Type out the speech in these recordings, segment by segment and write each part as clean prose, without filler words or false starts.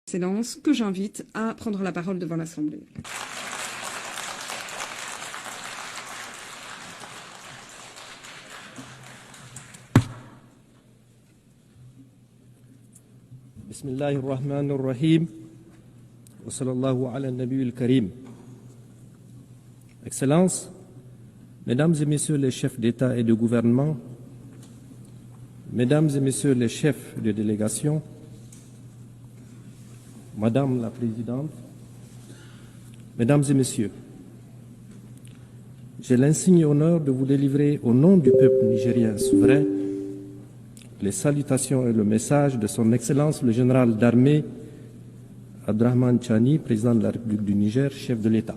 Excellence, que j'invite à prendre la parole devant l'Assemblée. Bismillahirrahmanirrahim. Wa sallallahu ala nabiyil karim. Excellences, Mesdames et Messieurs les chefs d'État et de gouvernement, Mesdames et Messieurs les chefs de délégation, Madame la Présidente, Mesdames et Messieurs, j'ai l'insigne honneur de vous délivrer au nom du peuple nigérien souverain les salutations et le message de son Excellence le général d'armée Abdrahmane Tchani, président de la République du Niger, chef de l'État.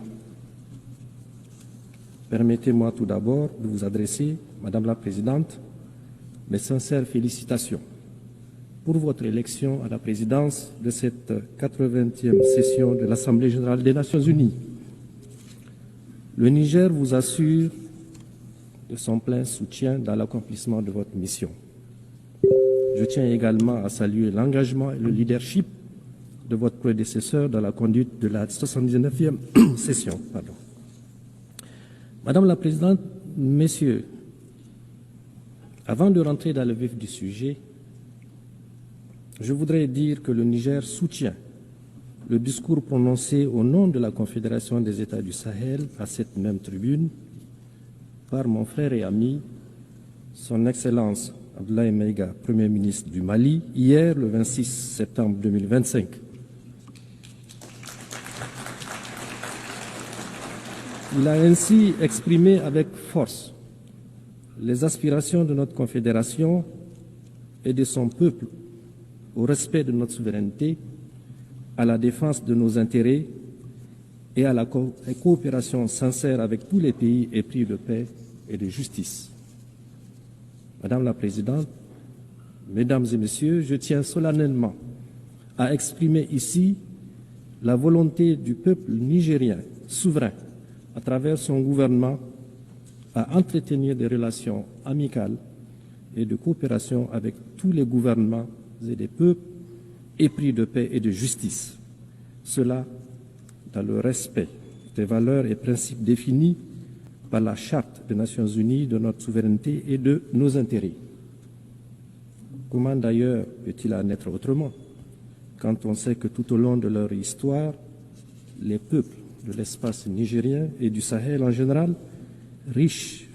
Permettez-moi tout d'abord de vous adresser, Madame la Présidente, mes sincères félicitations pour votre élection à la présidence de cette 80e session de l'Assemblée générale des Nations unies. Le Niger vous assure de son plein soutien dans l'accomplissement de votre mission. Je tiens également à saluer l'engagement et le leadership de votre prédécesseur dans la conduite de la 79e session. Madame la Présidente, Messieurs, avant de rentrer dans le vif du sujet, je voudrais dire que le Niger soutient le discours prononcé au nom de la Confédération des États du Sahel à cette même tribune par mon frère et ami, son Excellence Abdoulaye Maïga, Premier ministre du Mali, hier le 26 septembre 2025. Il a ainsi exprimé avec force les aspirations de notre Confédération et de son peuple au respect de notre souveraineté, à la défense de nos intérêts et à la coopération sincère avec tous les pays épris de paix et de justice. Madame la Présidente, Mesdames et Messieurs, je tiens solennellement à exprimer ici la volonté du peuple nigérien souverain, à travers son gouvernement, à entretenir des relations amicales et de coopération avec tous les gouvernements et des peuples épris de paix et de justice. Cela dans le respect des valeurs et principes définis par la Charte des Nations Unies de notre souveraineté et de nos intérêts. Comment d'ailleurs peut-il en être autrement quand on sait que tout au long de leur histoire, les peuples de l'espace nigérien et du Sahel en général, riches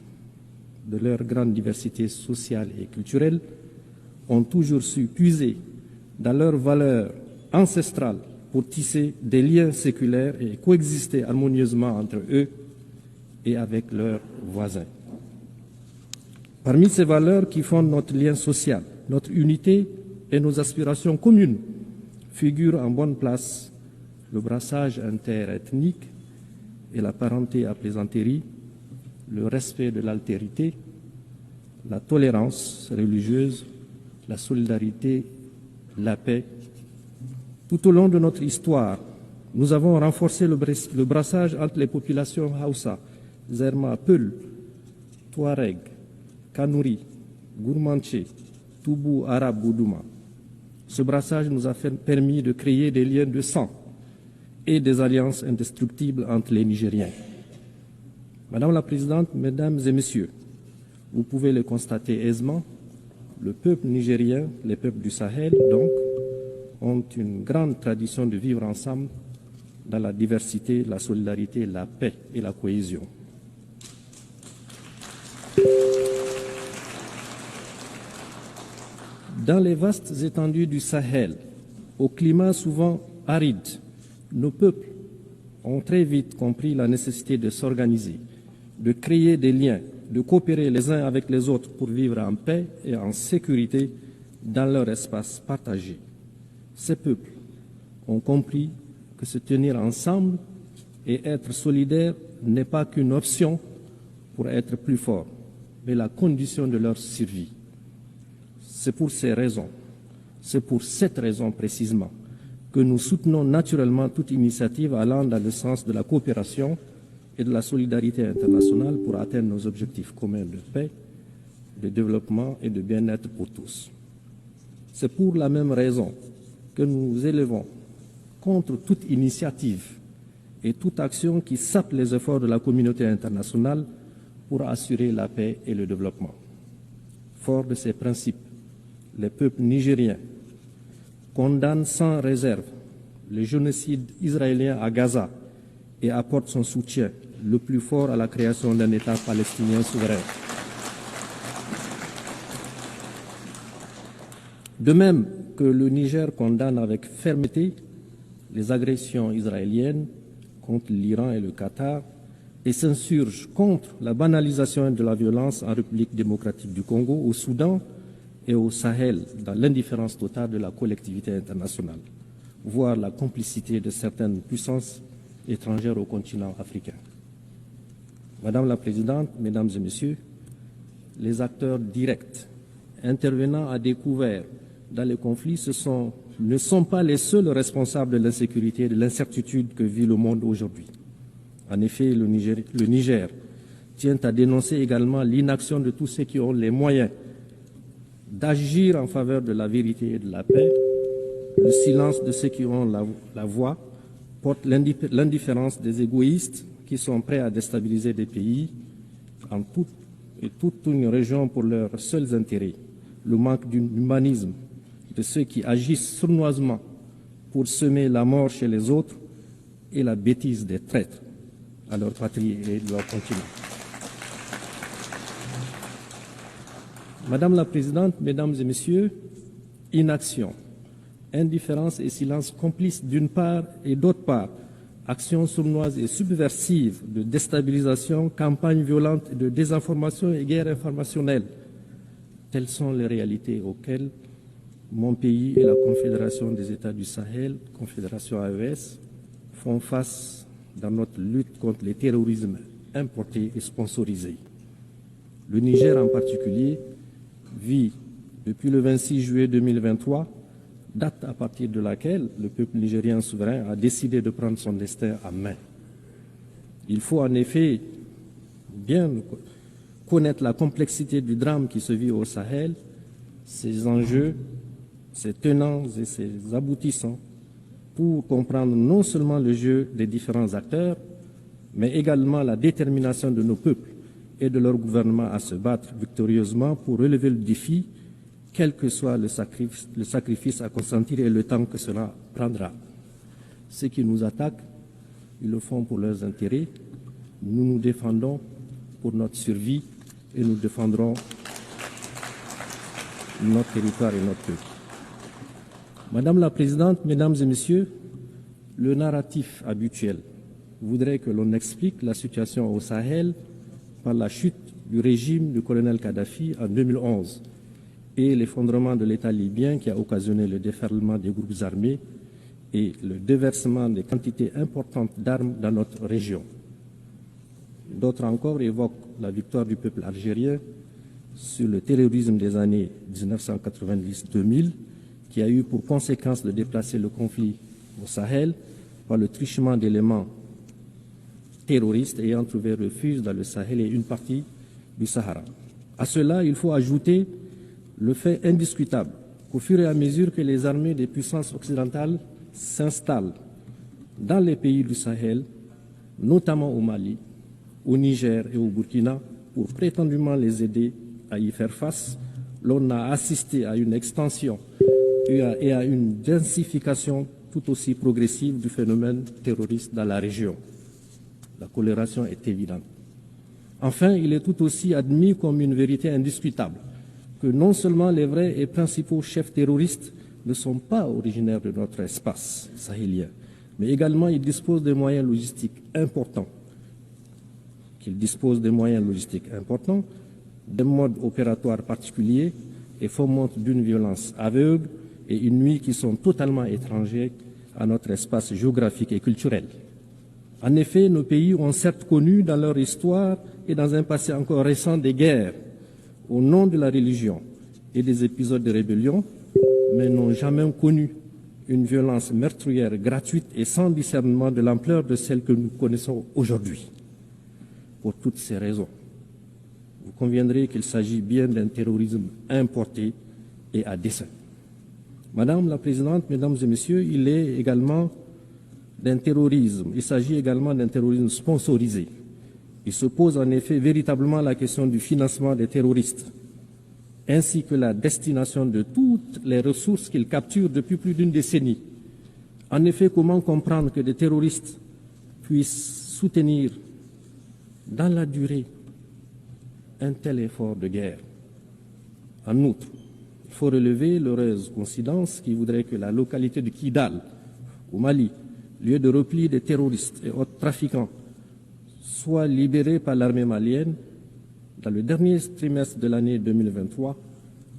de leur grande diversité sociale et culturelle, ont toujours su puiser dans leurs valeurs ancestrales pour tisser des liens séculaires et coexister harmonieusement entre eux et avec leurs voisins. Parmi ces valeurs qui fondent notre lien social, notre unité et nos aspirations communes, figurent en bonne place le brassage interethnique et la parenté à plaisanterie, le respect de l'altérité, la tolérance religieuse, la solidarité, la paix. Tout au long de notre histoire, nous avons renforcé le brassage entre les populations Hausa, Zerma, Peul, Touareg, Kanouri, Gourmanché, Toubou, Arabe, Boudouma. Ce brassage nous a permis de créer des liens de sang et des alliances indestructibles entre les Nigériens. Madame la Présidente, Mesdames et Messieurs, vous pouvez le constater aisément, le peuple nigérien, les peuples du Sahel, donc, ont une grande tradition de vivre ensemble dans la diversité, la solidarité, la paix et la cohésion. Dans les vastes étendues du Sahel, au climat souvent aride, nos peuples ont très vite compris la nécessité de s'organiser, de créer des liens, de coopérer les uns avec les autres pour vivre en paix et en sécurité dans leur espace partagé. Ces peuples ont compris que se tenir ensemble et être solidaires n'est pas qu'une option pour être plus fort, mais la condition de leur survie. C'est pour ces raisons, c'est pour cette raison précisément, que nous soutenons naturellement toute initiative allant dans le sens de la coopération et de la solidarité internationale pour atteindre nos objectifs communs de paix, de développement et de bien-être pour tous. C'est pour la même raison que nous élevons contre toute initiative et toute action qui sape les efforts de la communauté internationale pour assurer la paix et le développement. Fort de ces principes, le peuple nigérien condamne sans réserve le génocide israélien à Gaza et apporte son soutien le plus fort à la création d'un État palestinien souverain. De même que le Niger condamne avec fermeté les agressions israéliennes contre l'Iran et le Qatar et s'insurge contre la banalisation de la violence en République démocratique du Congo, au Soudan et au Sahel, dans l'indifférence totale de la collectivité internationale, voire la complicité de certaines puissances étrangères au continent africain. Madame la Présidente, Mesdames et Messieurs, les acteurs directs intervenant à découvert dans les conflits ne sont pas les seuls responsables de l'insécurité et de l'incertitude que vit le monde aujourd'hui. En effet, le Niger tient à dénoncer également l'inaction de tous ceux qui ont les moyens d'agir en faveur de la vérité et de la paix. Le silence de ceux qui ont la voix porte l'indifférence des égoïstes qui sont prêts à déstabiliser des pays en toute une région pour leurs seuls intérêts. Le manque d'humanisme de ceux qui agissent sournoisement pour semer la mort chez les autres et la bêtise des traîtres à leur patrie et de leur continent. Madame la Présidente, Mesdames et Messieurs, inaction, indifférence et silence complices d'une part et d'autre part, actions sournoises et subversives de déstabilisation, campagnes violentes de désinformation et guerre informationnelle. Telles sont les réalités auxquelles mon pays et la Confédération des États du Sahel, Confédération AES, font face dans notre lutte contre les terrorismes importés et sponsorisés. Le Niger en particulier vit depuis le 26 juillet 2023, date à partir de laquelle le peuple nigérien souverain a décidé de prendre son destin en main. Il faut en effet bien connaître la complexité du drame qui se vit au Sahel, ses enjeux, ses tenants et ses aboutissants, pour comprendre non seulement le jeu des différents acteurs, mais également la détermination de nos peuples et de leur gouvernement à se battre victorieusement pour relever le défi, quel que soit le sacrifice à consentir et le temps que cela prendra. Ceux qui nous attaquent, ils le font pour leurs intérêts. Nous nous défendons pour notre survie et nous défendrons notre territoire et notre peuple. Madame la Présidente, Mesdames et Messieurs, le narratif habituel voudrait que l'on explique la situation au Sahel par la chute du régime du colonel Kadhafi en 2011 et l'effondrement de l'État libyen qui a occasionné le déferlement des groupes armés et le déversement de quantités importantes d'armes dans notre région. D'autres encore évoquent la victoire du peuple algérien sur le terrorisme des années 1990-2000 qui a eu pour conséquence de déplacer le conflit au Sahel par le truchement d'éléments terroristes ayant trouvé refuge dans le Sahel et une partie du Sahara. À cela, il faut ajouter le fait indiscutable qu'au fur et à mesure que les armées des puissances occidentales s'installent dans les pays du Sahel, notamment au Mali, au Niger et au Burkina, pour prétendument les aider à y faire face, l'on a assisté à une extension et à une densification tout aussi progressive du phénomène terroriste dans la région. La corrélation est évidente. Enfin, il est tout aussi admis comme une vérité indiscutable que non seulement les vrais et principaux chefs terroristes ne sont pas originaires de notre espace sahélien, mais également ils disposent de moyens logistiques importants, des modes opératoires particuliers et fomentent d'une violence aveugle et une nuit qui sont totalement étrangers à notre espace géographique et culturel. En effet, nos pays ont certes connu dans leur histoire et dans un passé encore récent des guerres au nom de la religion et des épisodes de rébellion, mais n'ont jamais connu une violence meurtrière gratuite et sans discernement de l'ampleur de celle que nous connaissons aujourd'hui. Pour toutes ces raisons, vous conviendrez qu'il s'agit bien d'un terrorisme importé et à dessein. Madame la Présidente, Mesdames et Messieurs, il est également d'un terrorisme, il s'agit également d'un terrorisme sponsorisé. Il se pose en effet véritablement la question du financement des terroristes, ainsi que la destination de toutes les ressources qu'ils capturent depuis plus d'une décennie. En effet, comment comprendre que des terroristes puissent soutenir dans la durée un tel effort de guerre? En outre, il faut relever l'heureuse coïncidence qui voudrait que la localité de Kidal, au Mali, lieu de repli des terroristes et autres trafiquants, soit libérée par l'armée malienne dans le dernier trimestre de l'année 2023,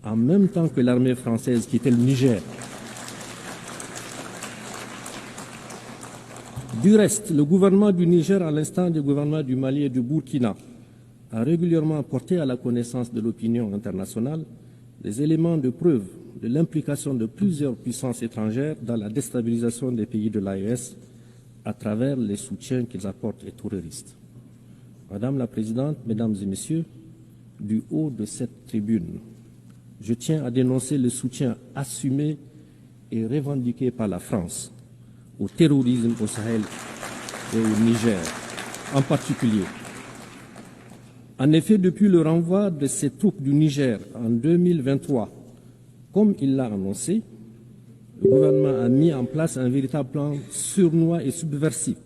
en même temps que l'armée française quittait le Niger. Du reste, le gouvernement du Niger, à l'instar du gouvernement du Mali et du Burkina, a régulièrement porté à la connaissance de l'opinion internationale des éléments de preuve de l'implication de plusieurs puissances étrangères dans la déstabilisation des pays de l'AES à travers les soutiens qu'ils apportent aux terroristes. Madame la Présidente, Mesdames et Messieurs, du haut de cette tribune, je tiens à dénoncer le soutien assumé et revendiqué par la France au terrorisme au Sahel et au Niger en particulier. En effet, depuis le renvoi de ces troupes du Niger en 2023, comme il l'a annoncé, le gouvernement a mis en place un véritable plan sournois et subversif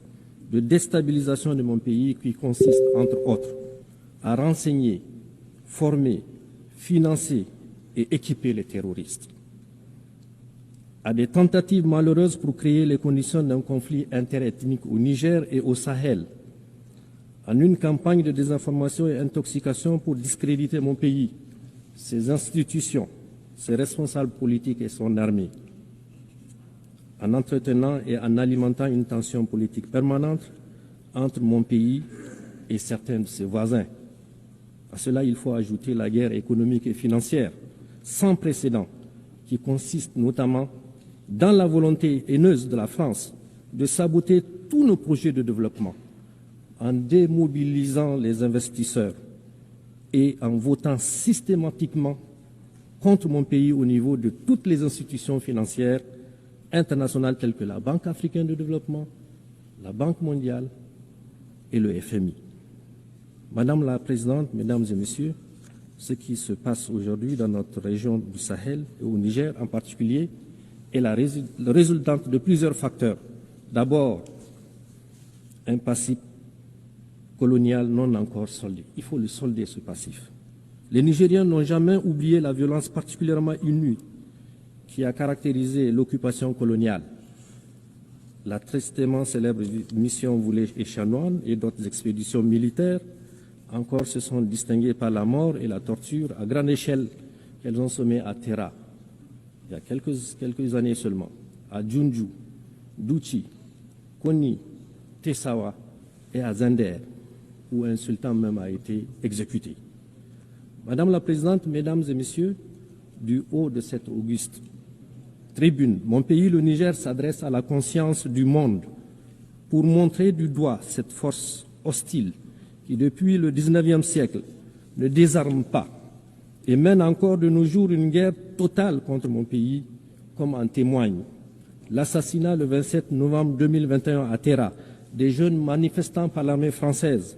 de déstabilisation de mon pays qui consiste, entre autres, à renseigner, former, financer et équiper les terroristes, à des tentatives malheureuses pour créer les conditions d'un conflit interethnique au Niger et au Sahel, en une campagne de désinformation et intoxication pour discréditer mon pays, ses institutions, ses responsables politiques et son armée, en entretenant et en alimentant une tension politique permanente entre mon pays et certains de ses voisins. À cela, il faut ajouter la guerre économique et financière sans précédent qui consiste notamment dans la volonté haineuse de la France de saboter tous nos projets de développement en démobilisant les investisseurs et en votant systématiquement contre mon pays au niveau de toutes les institutions financières internationales telles que la Banque africaine de développement, la Banque mondiale et le FMI. Madame la Présidente, Mesdames et Messieurs, ce qui se passe aujourd'hui dans notre région du Sahel et au Niger en particulier est la résultante de plusieurs facteurs. D'abord, un passif colonial non encore soldé. Il faut le solder, ce passif. Les Nigériens n'ont jamais oublié la violence particulièrement inouïe qui a caractérisé l'occupation coloniale. La tristement célèbre mission Voulé et Chanoine et d'autres expéditions militaires encore se sont distinguées par la mort et la torture à grande échelle qu'elles ont semées à Terra, il y a quelques années seulement, à Djoundjou, Douchi, Koni, Tessawa et à Zender, où un sultan même a été exécuté. Madame la Présidente, Mesdames et Messieurs, du haut de cette auguste tribune, mon pays, le Niger, s'adresse à la conscience du monde pour montrer du doigt cette force hostile qui, depuis le XIXe siècle, ne désarme pas et mène encore de nos jours une guerre totale contre mon pays, comme en témoigne l'assassinat le 27 novembre 2021 à Terra des jeunes manifestants par l'armée française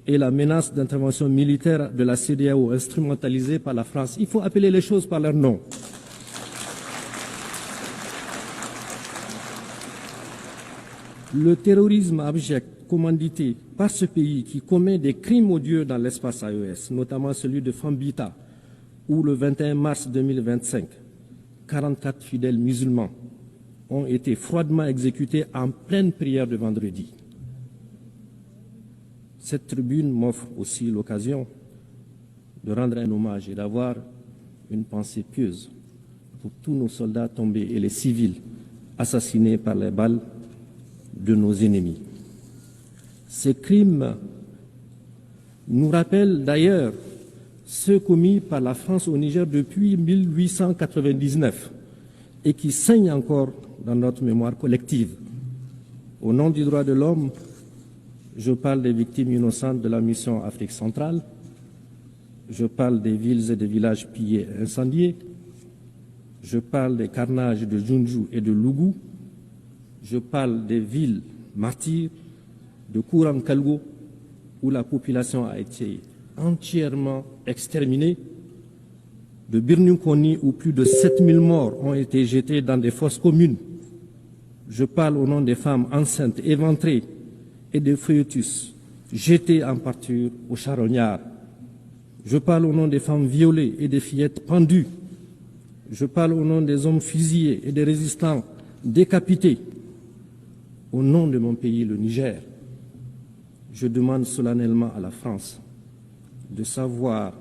et la menace d'intervention militaire de la CEDEAO instrumentalisée par la France. Il faut appeler les choses par leur nom. Le terrorisme abject commandité par ce pays qui commet des crimes odieux dans l'espace AES, notamment celui de Fambita, où le 21 mars 2025, 44 fidèles musulmans ont été froidement exécutés en pleine prière de vendredi. Cette tribune m'offre aussi l'occasion de rendre un hommage et d'avoir une pensée pieuse pour tous nos soldats tombés et les civils assassinés par les balles de nos ennemis. Ces crimes nous rappellent d'ailleurs ceux commis par la France au Niger depuis 1899 et qui saignent encore dans notre mémoire collective. Au nom du droit de l'homme, je parle des victimes innocentes de la mission Afrique centrale, je parle des villes et des villages pillés et incendiés, je parle des carnages de Djoundjou et de Lougou, Je parle des villes martyrs de Kouram Kalgo, où la population a été entièrement exterminée, de Birnukoni, où plus de 7000 morts ont été jetés dans des fosses communes. Je parle au nom des femmes enceintes, éventrées, et des fœtus jetés en pâture au charognard. Je parle au nom des femmes violées et des fillettes pendues. Je parle au nom des hommes fusillés et des résistants décapités. Au nom de mon pays, le Niger, je demande solennellement à la France de savoir,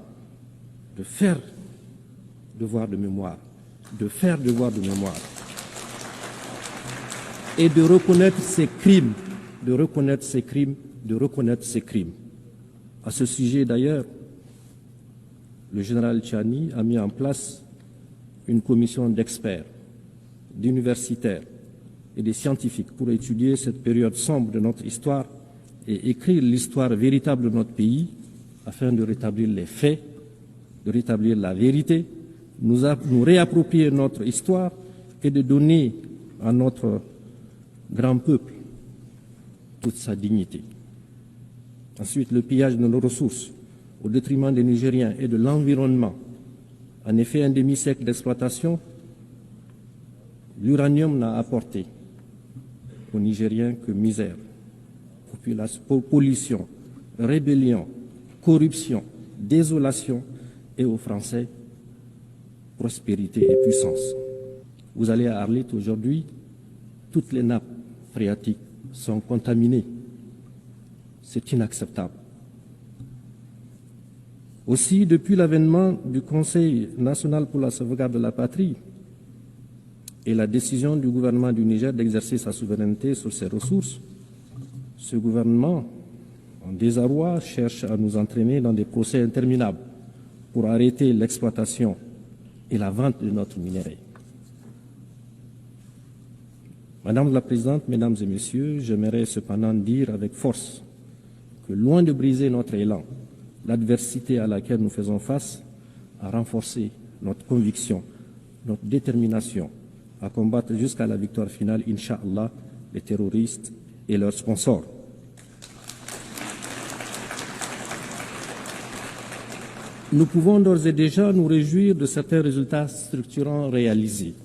de faire devoir de mémoire, de faire devoir de mémoire et de reconnaître ses crimes, de reconnaître ses crimes, de reconnaître ses crimes. À ce sujet d'ailleurs, le général Tchani a mis en place une commission d'experts, d'universitaires et de scientifiques pour étudier cette période sombre de notre histoire et écrire l'histoire véritable de notre pays afin de rétablir les faits, de rétablir la vérité, nous réapproprier notre histoire et de donner à notre grand peuple toute sa dignité. Ensuite, le pillage de nos ressources au détriment des Nigériens et de l'environnement. En effet, un demi-siècle d'exploitation, l'uranium n'a apporté aux Nigériens que misère, pollution, rébellion, corruption, désolation et aux Français, prospérité et puissance. Vous allez à Arlit aujourd'hui, toutes les nappes phréatiques sont contaminées. C'est inacceptable. Aussi, depuis l'avènement du Conseil national pour la sauvegarde de la patrie et la décision du gouvernement du Niger d'exercer sa souveraineté sur ses ressources, ce gouvernement, en désarroi, cherche à nous entraîner dans des procès interminables pour arrêter l'exploitation et la vente de notre minerai. Madame la Présidente, Mesdames et Messieurs, j'aimerais cependant dire avec force que loin de briser notre élan, l'adversité à laquelle nous faisons face a renforcé notre conviction, notre détermination à combattre jusqu'à la victoire finale, Inch'Allah, les terroristes et leurs sponsors. Nous pouvons d'ores et déjà nous réjouir de certains résultats structurants réalisés.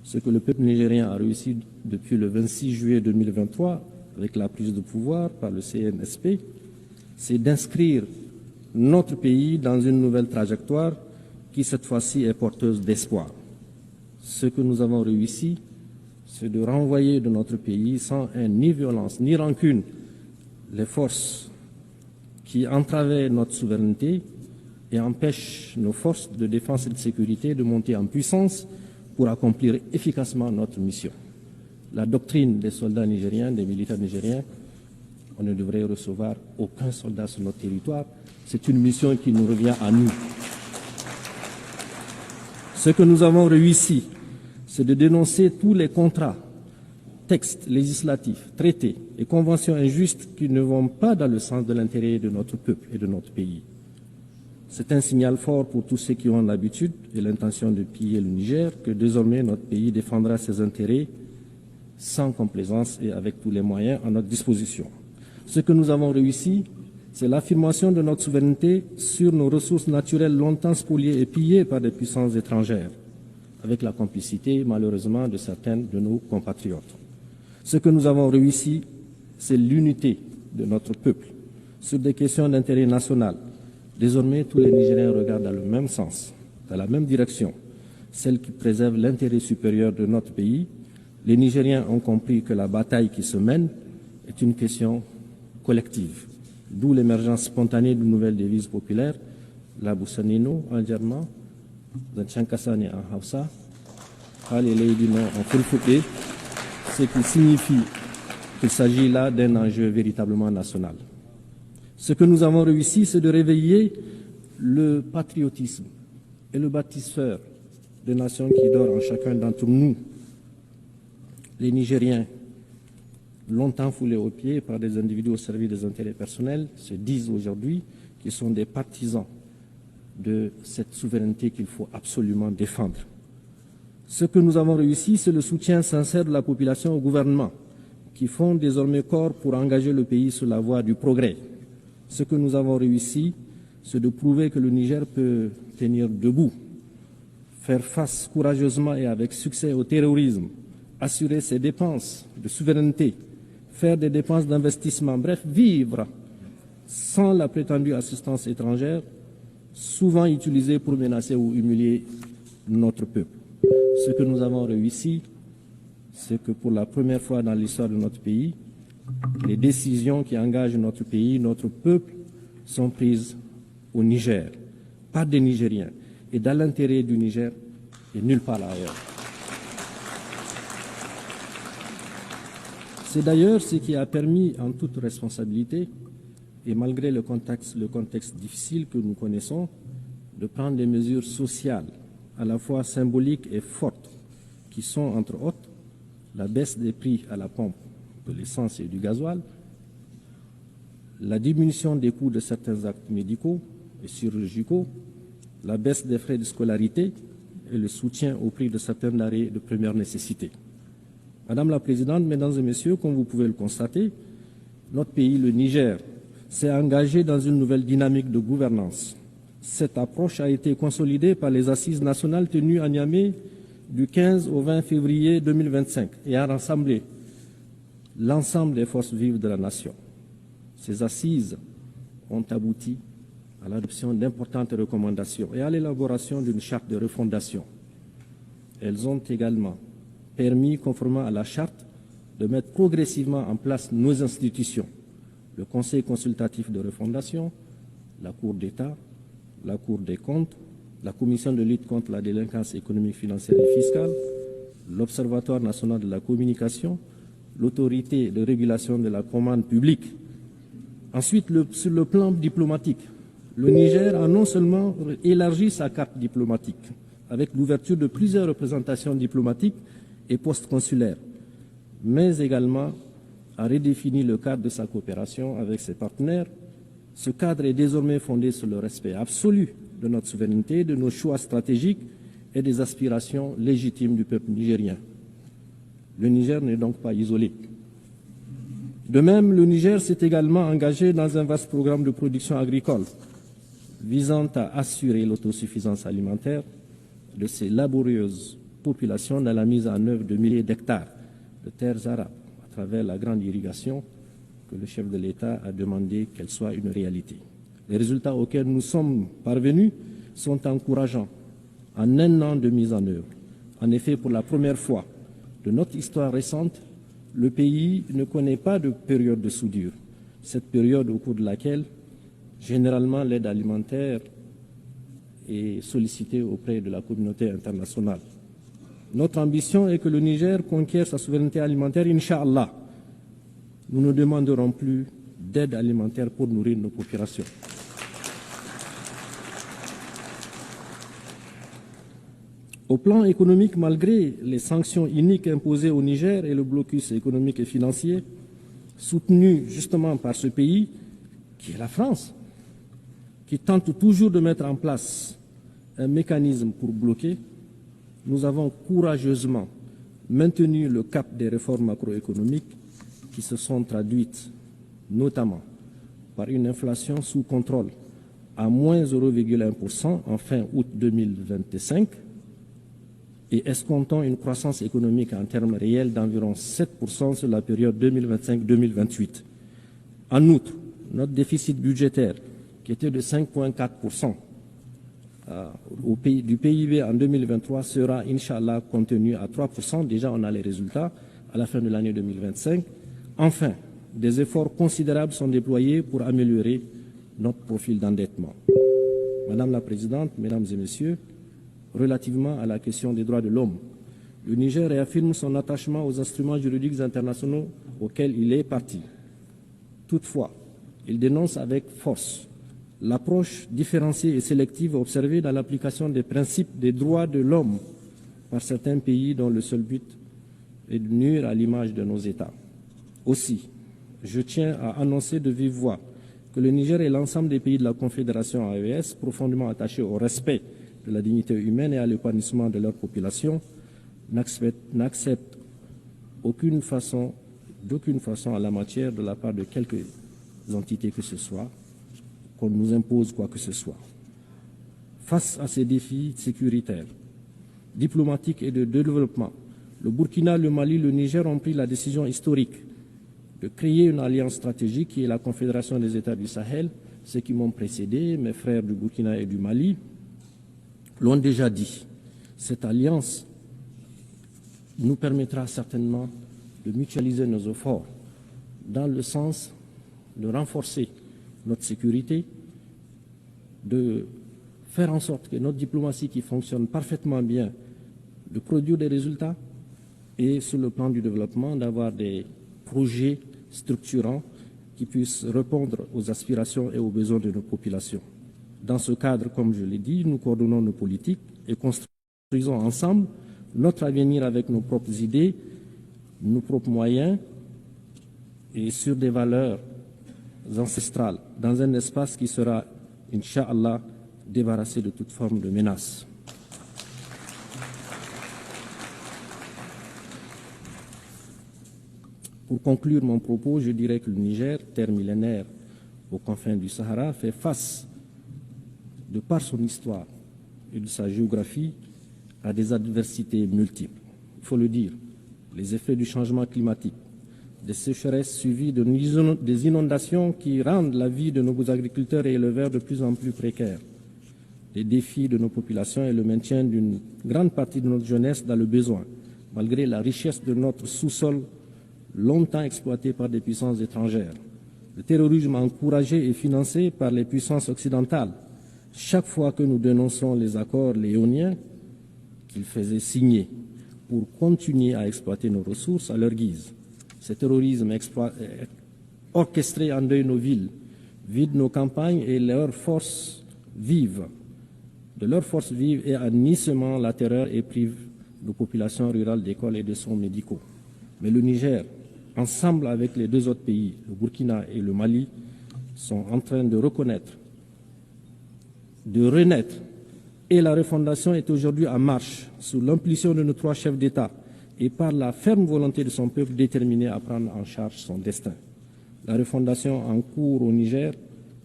Ce que le peuple nigérien a réussi depuis le 26 juillet 2023, avec la prise de pouvoir par le CNSP, c'est d'inscrire notre pays dans une nouvelle trajectoire qui, cette fois-ci, est porteuse d'espoir. Ce que nous avons réussi, c'est de renvoyer de notre pays, sans haine, ni violence, ni rancune, les forces qui entravaient notre souveraineté et empêchent nos forces de défense et de sécurité de monter en puissance pour accomplir efficacement notre mission. La doctrine des soldats nigériens, des militaires nigériens, on ne devrait recevoir aucun soldat sur notre territoire. C'est une mission qui nous revient à nous. Ce que nous avons réussi, c'est de dénoncer tous les contrats, textes législatifs, traités et conventions injustes qui ne vont pas dans le sens de l'intérêt de notre peuple et de notre pays. C'est un signal fort pour tous ceux qui ont l'habitude et l'intention de piller le Niger que désormais notre pays défendra ses intérêts sans complaisance et avec tous les moyens à notre disposition. Ce que nous avons réussi, c'est l'affirmation de notre souveraineté sur nos ressources naturelles longtemps spoliées et pillées par des puissances étrangères, avec la complicité, malheureusement, de certains de nos compatriotes. Ce que nous avons réussi, c'est l'unité de notre peuple sur des questions d'intérêt national. Désormais, tous les Nigériens regardent dans le même sens, dans la même direction, celle qui préserve l'intérêt supérieur de notre pays. Les Nigériens ont compris que la bataille qui se mène est une question collective, d'où l'émergence spontanée d'une nouvelle devise populaire, la Boussanino en germain, Zanchankasane en Hausa, Halelédino en Fulfouké, ce qui signifie qu'il s'agit là d'un enjeu véritablement national. Ce que nous avons réussi, c'est de réveiller le patriotisme et le bâtisseur des nations qui dort en chacun d'entre nous. Les Nigériens, longtemps foulés aux pieds par des individus au service des intérêts personnels, se disent aujourd'hui qu'ils sont des partisans de cette souveraineté qu'il faut absolument défendre. Ce que nous avons réussi, c'est le soutien sincère de la population au gouvernement, qui font désormais corps pour engager le pays sur la voie du progrès. Ce que nous avons réussi, c'est de prouver que le Niger peut tenir debout, faire face courageusement et avec succès au terrorisme, assurer ses dépenses de souveraineté, faire des dépenses d'investissement, bref, vivre sans la prétendue assistance étrangère, souvent utilisée pour menacer ou humilier notre peuple. Ce que nous avons réussi, c'est que pour la première fois dans l'histoire de notre pays, les décisions qui engagent notre pays, notre peuple, sont prises au Niger, par des Nigériens, et dans l'intérêt du Niger et nulle part ailleurs. C'est d'ailleurs ce qui a permis, en toute responsabilité, et malgré le contexte difficile que nous connaissons, de prendre des mesures sociales, à la fois symboliques et fortes, qui sont, entre autres, la baisse des prix à la pompe de l'essence et du gasoil, la diminution des coûts de certains actes médicaux et chirurgicaux, la baisse des frais de scolarité et le soutien au prix de certains denrées de première nécessité. Madame la Présidente, Mesdames et Messieurs, comme vous pouvez le constater, notre pays, le Niger, s'est engagé dans une nouvelle dynamique de gouvernance. Cette approche a été consolidée par les assises nationales tenues à Niamey du 15 au 20 février 2025 et a rassemblé l'ensemble des forces vives de la nation. Ces assises ont abouti à l'adoption d'importantes recommandations et à l'élaboration d'une charte de refondation. Elles ont également permis, conformément à la charte, de mettre progressivement en place nos institutions, le Conseil consultatif de refondation, la Cour d'État, la Cour des comptes, la Commission de lutte contre la délinquance économique, financière et fiscale, l'Observatoire national de la communication, l'Autorité de régulation de la commande publique. Ensuite, sur le plan diplomatique, le Niger a non seulement élargi sa carte diplomatique avec l'ouverture de plusieurs représentations diplomatiques et postes consulaires, mais également a redéfini le cadre de sa coopération avec ses partenaires. Ce cadre est désormais fondé sur le respect absolu de notre souveraineté, de nos choix stratégiques et des aspirations légitimes du peuple nigérien. Le Niger n'est donc pas isolé. De même, le Niger s'est également engagé dans un vaste programme de production agricole visant à assurer l'autosuffisance alimentaire de ces laborieuses populations dans la mise en œuvre de milliers d'hectares de terres arables à travers la grande irrigation que le chef de l'État a demandé qu'elle soit une réalité. Les résultats auxquels nous sommes parvenus sont encourageants en un an de mise en œuvre. En effet, pour la première fois de notre histoire récente, le pays ne connaît pas de période de soudure. Cette période au cours de laquelle, généralement, l'aide alimentaire est sollicitée auprès de la communauté internationale. Notre ambition est que le Niger conquiert sa souveraineté alimentaire, Inch'Allah. Nous ne demanderons plus d'aide alimentaire pour nourrir nos populations. Au plan économique, malgré les sanctions iniques imposées au Niger et le blocus économique et financier, soutenu justement par ce pays, qui est la France, qui tente toujours de mettre en place un mécanisme pour bloquer, nous avons courageusement maintenu le cap des réformes macroéconomiques qui se sont traduites notamment par une inflation sous contrôle à moins 0,1% en fin août 2025 et escomptant une croissance économique en termes réels d'environ 7% sur la période 2025-2028. En outre, notre déficit budgétaire, qui était de 5,4% du PIB en 2023, sera, Inch'Allah, contenu à 3%. Déjà, on a les résultats à la fin de l'année 2025. Enfin, des efforts considérables sont déployés pour améliorer notre profil d'endettement. Madame la Présidente, Mesdames et Messieurs, relativement à la question des droits de l'homme, le Niger réaffirme son attachement aux instruments juridiques internationaux auxquels il est partie. Toutefois, il dénonce avec force l'approche différenciée et sélective observée dans l'application des principes des droits de l'homme par certains pays dont le seul but est de nuire à l'image de nos États. Aussi, je tiens à annoncer de vive voix que le Niger et l'ensemble des pays de la Confédération AES, profondément attachés au respect de la dignité humaine et à l'épanouissement de leur population, n'accepte d'aucune façon en la matière de la part de quelques entités que ce soit, qu'on nous impose quoi que ce soit. Face à ces défis sécuritaires, diplomatiques et de développement, le Burkina, le Mali, le Niger ont pris la décision historique de créer une alliance stratégique qui est la Confédération des États du Sahel. Ceux qui m'ont précédé, mes frères du Burkina et du Mali, l'ont déjà dit. Cette alliance nous permettra certainement de mutualiser nos efforts dans le sens de renforcer notre sécurité, de faire en sorte que notre diplomatie qui fonctionne parfaitement bien, de produire des résultats et sur le plan du développement, d'avoir des projets structurants qui puissent répondre aux aspirations et aux besoins de nos populations. Dans ce cadre, comme je l'ai dit, nous coordonnons nos politiques et construisons ensemble notre avenir avec nos propres idées, nos propres moyens et sur des valeurs ancestrales, dans un espace qui sera, Inch'Allah, débarrassé de toute forme de menace. Pour conclure mon propos, je dirais que le Niger, terre millénaire aux confins du Sahara, fait face, de par son histoire et de sa géographie, à des adversités multiples. Il faut le dire, les effets du changement climatique, des sécheresses suivies des inondations qui rendent la vie de nos agriculteurs et éleveurs de plus en plus précaire, les défis de nos populations et le maintien d'une grande partie de notre jeunesse dans le besoin, malgré la richesse de notre sous-sol longtemps exploité par des puissances étrangères. Le terrorisme encouragé et financé par les puissances occidentales. Chaque fois que nous dénonçons les accords léoniens qu'ils faisaient signer pour continuer à exploiter nos ressources à leur guise. Ce terrorisme orchestré endeuille nos villes, vide nos campagnes et leurs forces vives. De leurs forces vives et à la terreur et prive nos populations rurales d'écoles et de soins médicaux. Mais le Niger, ensemble avec les deux autres pays, le Burkina et le Mali, sont en train de reconnaître, de renaître. Et la refondation est aujourd'hui en marche, sous l'impulsion de nos trois chefs d'État et par la ferme volonté de son peuple déterminé à prendre en charge son destin. La refondation en cours au Niger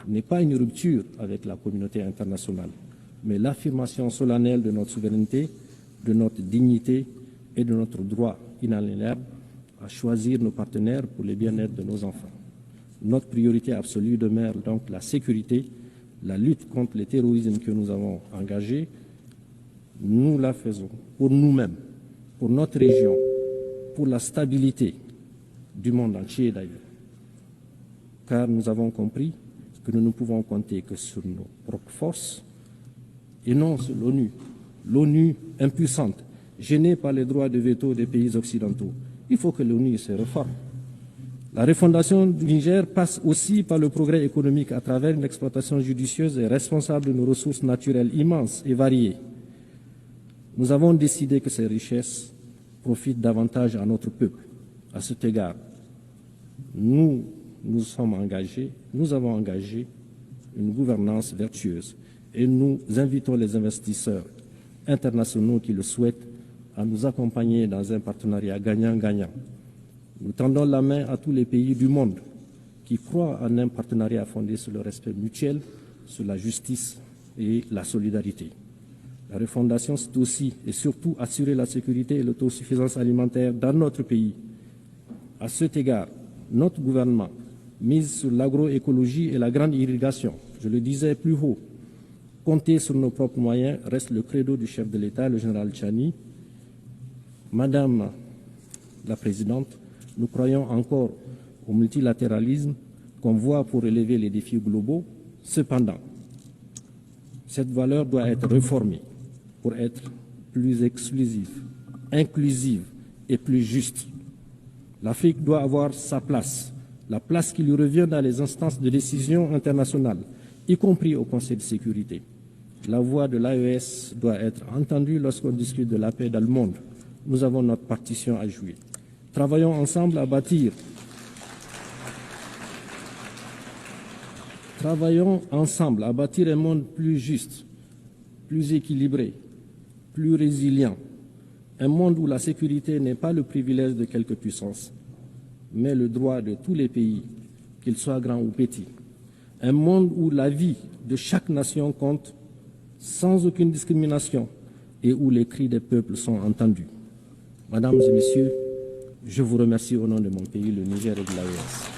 n'est pas une rupture avec la communauté internationale, mais l'affirmation solennelle de notre souveraineté, de notre dignité et de notre droit inaliénable à choisir nos partenaires pour le bien-être de nos enfants. Notre priorité absolue demeure donc la sécurité, la lutte contre le terrorisme que nous avons engagé. Nous la faisons pour nous-mêmes, pour notre région, pour la stabilité du monde entier d'ailleurs. Car nous avons compris que nous ne pouvons compter que sur nos propres forces et non sur l'ONU. L'ONU impuissante, gênée par les droits de veto des pays occidentaux. Il faut que l'ONU se reforme. La refondation du Niger passe aussi par le progrès économique à travers une exploitation judicieuse et responsable de nos ressources naturelles immenses et variées. Nous avons décidé que ces richesses profitent davantage à notre peuple. À cet égard, nous avons engagé une gouvernance vertueuse et nous invitons les investisseurs internationaux qui le souhaitent à nous accompagner dans un partenariat gagnant-gagnant. Nous tendons la main à tous les pays du monde qui croient en un partenariat fondé sur le respect mutuel, sur la justice et la solidarité. La refondation, c'est aussi et surtout assurer la sécurité et l'autosuffisance alimentaire dans notre pays. À cet égard, notre gouvernement mise sur l'agroécologie et la grande irrigation. Je le disais plus haut, compter sur nos propres moyens reste le credo du chef de l'État, le général Tchani. Madame la Présidente, nous croyons encore au multilatéralisme qu'on voit pour relever les défis globaux. Cependant, cette valeur doit être réformée pour être plus exclusive, inclusive et plus juste. L'Afrique doit avoir sa place, la place qui lui revient dans les instances de décision internationales, y compris au Conseil de sécurité. La voix de l'AES doit être entendue lorsqu'on discute de la paix dans le monde. Nous avons notre partition à jouer. Travaillons ensemble à bâtir. Travaillons ensemble à bâtir un monde plus juste, plus équilibré, plus résilient, Un monde où la sécurité n'est pas le privilège de quelques puissances, mais le droit de tous les pays, qu'ils soient grands ou petits. Un monde où la vie de chaque nation compte sans aucune discrimination et où les cris des peuples sont entendus. Mesdames et Messieurs, je vous remercie au nom de mon pays, le Niger et de l'AES.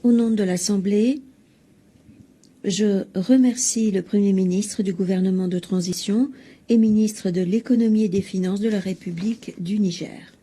Au nom de l'Assemblée, je remercie le Premier ministre du gouvernement de transition et ministre de l'économie et des finances de la République du Niger.